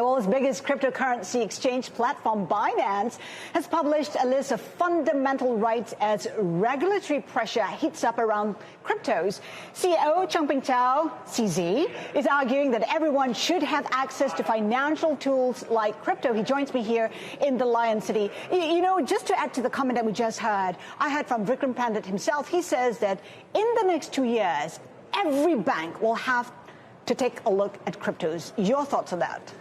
The world's biggest cryptocurrency exchange platform, Binance, has published a list of fundamental rights as regulatory pressure heats up around cryptos. CEO Changpeng Zhao, CZ, is arguing that everyone should have access to financial tools like crypto. He joins me here in the Lion City. You know, just to add to the comment that we just heard, I heard from Vikram Pandit himself. He says that in the next 2 years, every bank will have to take a look at cryptos. Your thoughts on that?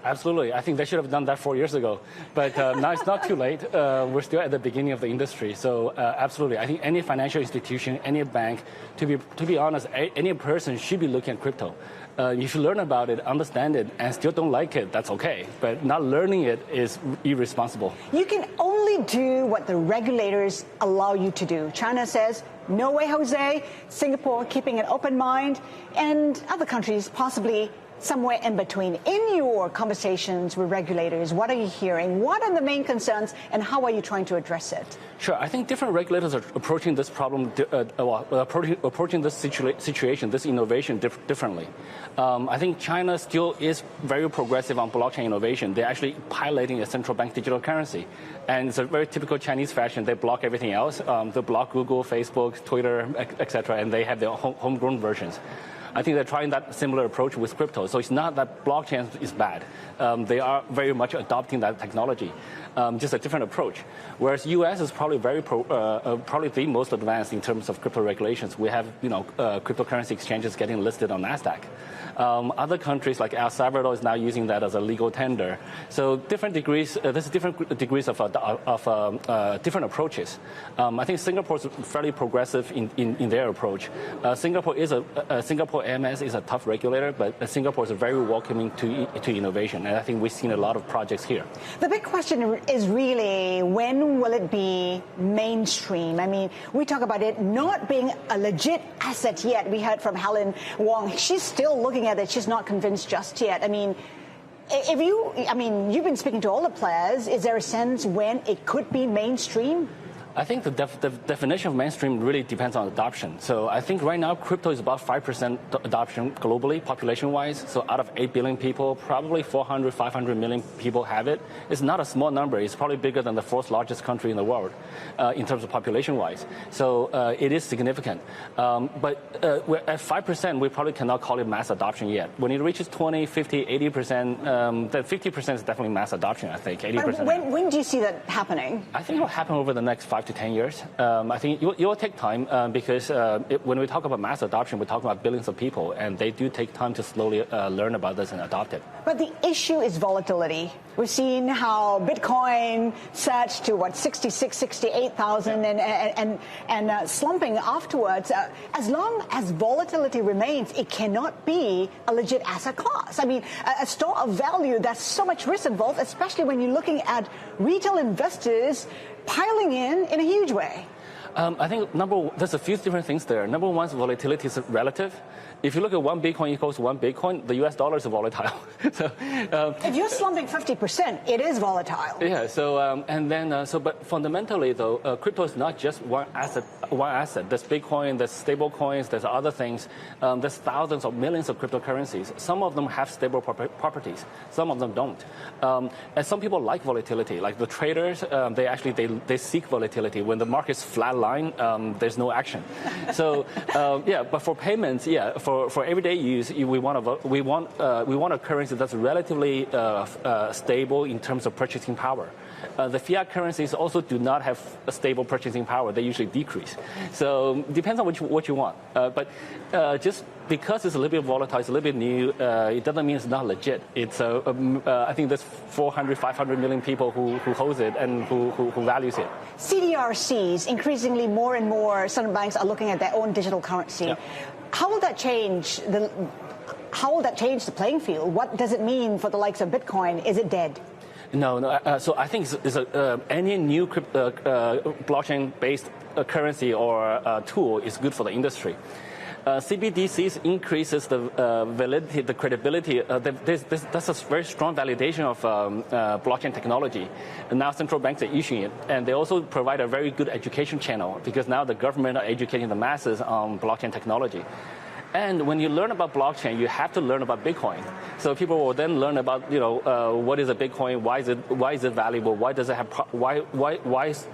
Absolutely. I think they should have done that 4 years ago. But now it's not too late. We're still at the beginning of the industry. So absolutely. I think any financial institution, any bank, to be honest, any person should be looking at crypto. If you learn about it, understand it, and still don't like it, that's okay. But not learning it is irresponsible. You can only do what the regulators allow you to do. China says, no way, Jose. Singapore keeping an open mind, and other countries possibly somewhere in between. In your conversations with regulators, what are you hearing? What are the main concerns, and how are you trying to address it? Sure. I think different regulators are approaching this problem, approaching this situation, this innovation differently. I think China still is very progressive on blockchain innovation. They're actually piloting a central bank digital currency. And it's a very typical Chinese fashion. They block everything else. They block Google, Facebook, Twitter, etc., and they have their homegrown versions. I think they're trying that similar approach with crypto. So it's not that blockchain is bad. They are very much adopting that technology, just a different approach. Whereas U.S. is probably probably the most advanced in terms of crypto regulations. We have cryptocurrency exchanges getting listed on NASDAQ. Other countries like El Salvador is now using that as a legal tender. So different degrees. There's different degrees of different approaches. I think Singapore is fairly progressive in their approach. Singapore MS is a tough regulator, but Singapore is very welcoming to innovation, and I think we've seen a lot of projects here. The big question is really, when will it be mainstream? I mean, we talk about it not being a legit asset yet. We heard from Helen Wong. She's still looking at it. She's not convinced just yet. I mean, you've been speaking to all the players. Is there a sense when it could be mainstream? I think the definition of mainstream really depends on adoption. So I think right now crypto is about 5% adoption globally, population-wise. So out of 8 billion people, probably 400, 500 million people have it. It's not a small number. It's probably bigger than the fourth largest country in the world in terms of population-wise. So it is significant. But we're at 5%, we probably cannot call it mass adoption yet. When it reaches 20, 50, 80%, then 50% is definitely mass adoption, I think, 80%. When do you see that happening? I think it will happen over the next 5 to 10 years. I think it will take time because when we talk about mass adoption, we're talking about billions of people, and they do take time to slowly learn about this and adopt it. But the issue is volatility. We've seen how Bitcoin surged to, 66, 68,000 and slumping afterwards. As long as volatility remains, it cannot be a legit asset class. I mean, a store of value, there's so much risk involved, especially when you're looking at retail investors piling in a huge way. I think there's a few different things there. Number one, volatility is relative. If you look at 1 Bitcoin equals 1 Bitcoin, the US dollar is volatile. So, if you're slumping 50%, it is volatile. Yeah. So but fundamentally though, crypto is not just one asset. There's Bitcoin, there's stable coins, there's other things. There's thousands of millions of cryptocurrencies. Some of them have stable properties. Some of them don't. And some people like volatility. Like the traders, they seek volatility. When the market's flatline, there's no action. So but for payments, for everyday use, we want a currency that's relatively stable in terms of purchasing power. The fiat currencies also do not have a stable purchasing power. They usually decrease. So depends on what you want. But just because it's a little bit volatile, it's a little bit new, it doesn't mean it's not legit. It's I think there's 400, 500 million people who holds it and who values it. CDRCs, increasingly more and more central banks are looking at their own digital currency. Yeah. How will that change the playing field? What does it mean for the likes of Bitcoin? Is it dead? No. So I think any new blockchain-based currency or tool is good for the industry. CBDCs increases the validity, the credibility. That's a very strong validation of blockchain technology. And now central banks are issuing it. And they also provide a very good education channel because now the government are educating the masses on blockchain technology. And when you learn about blockchain, you have to learn about Bitcoin. So people will then learn about, what is a Bitcoin? Why is it valuable? Why does it have?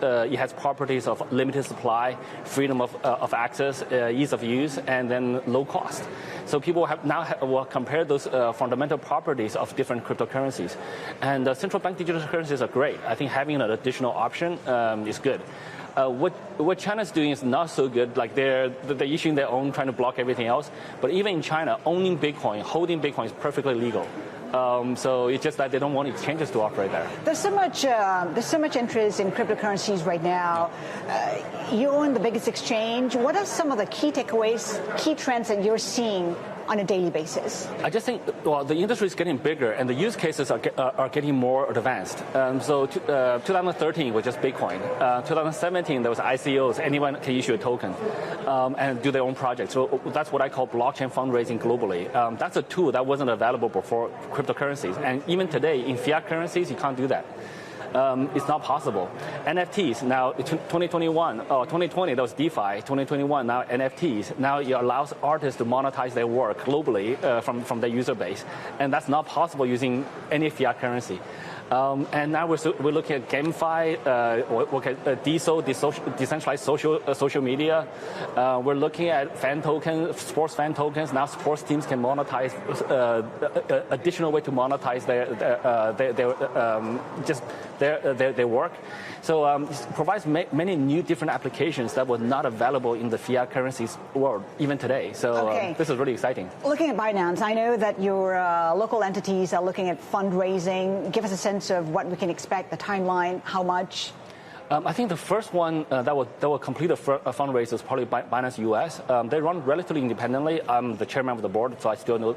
It has properties of limited supply, freedom of access, ease of use, and then low cost. So people will compare those fundamental properties of different cryptocurrencies. And central bank digital currencies are great. I think having an additional option is good. What China's doing is not so good. Like they're issuing their own, trying to block everything else. But even in China, owning Bitcoin, holding Bitcoin is perfectly legal. So it's just that they don't want exchanges to operate there. There's so much interest in cryptocurrencies right now. You own the biggest exchange. What are some of the key takeaways, key trends that you're seeing on a daily basis? I just think, the industry is getting bigger and the use cases are getting more advanced. So 2013 was just Bitcoin. 2017, there was ICOs. Anyone can issue a token and do their own project. So that's what I call blockchain fundraising globally. That's a tool that wasn't available before cryptocurrencies. And even today, in fiat currencies, you can't do that. It's not possible. NFTs, now 2020, that was DeFi. 2021, now NFTs. Now it allows artists to monetize their work globally from their user base. And that's not possible using any fiat currency. And now we're looking at GameFi, decentralized social media. We're looking at fan tokens, sports fan tokens. Now sports teams can monetize additional way to monetize their work. So it provides many new different applications that were not available in the fiat currencies world even today. So this is really exciting. Looking at Binance, I know that your local entities are looking at fundraising. Give us a sense of what we can expect, the timeline, how much. I think the first one that will complete a fundraiser is probably Binance US. They run relatively independently. I'm the chairman of the board, so I still know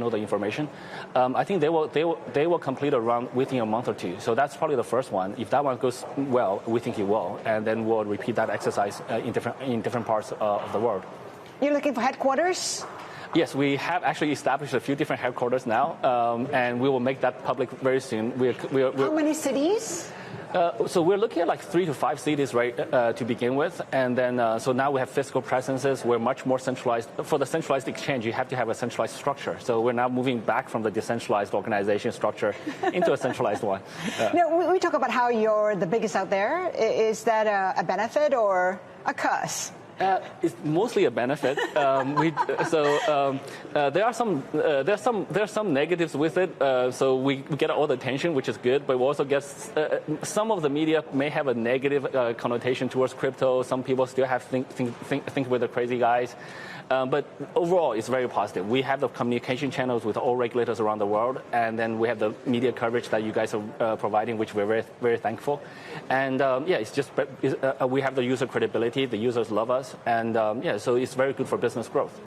the information. I think they will complete a round within a month or two. So that's probably the first one. If that one goes well, we think it will, and then we'll repeat that exercise in different parts of the world. You're looking for headquarters? Yes, we have actually established a few different headquarters now, and we will make that public very soon. How many cities? So we're looking at like 3 to 5 cities, right, to begin with, and then so now we have physical presences. We're much more centralized. For the centralized exchange, you have to have a centralized structure. So we're now moving back from the decentralized organization structure into a centralized one. Now, we talk about how you're the biggest out there. Is that a benefit or a curse? It's mostly a benefit. There are some negatives with it. So we get all the attention, which is good, but we also get some of the media may have a negative connotation towards crypto. Some people still have think we're the crazy guys. But overall, it's very positive. We have the communication channels with all regulators around the world, and then we have the media coverage that you guys are providing, which we're very, very thankful. And it's just we have the user credibility. The users love us, and so it's very good for business growth.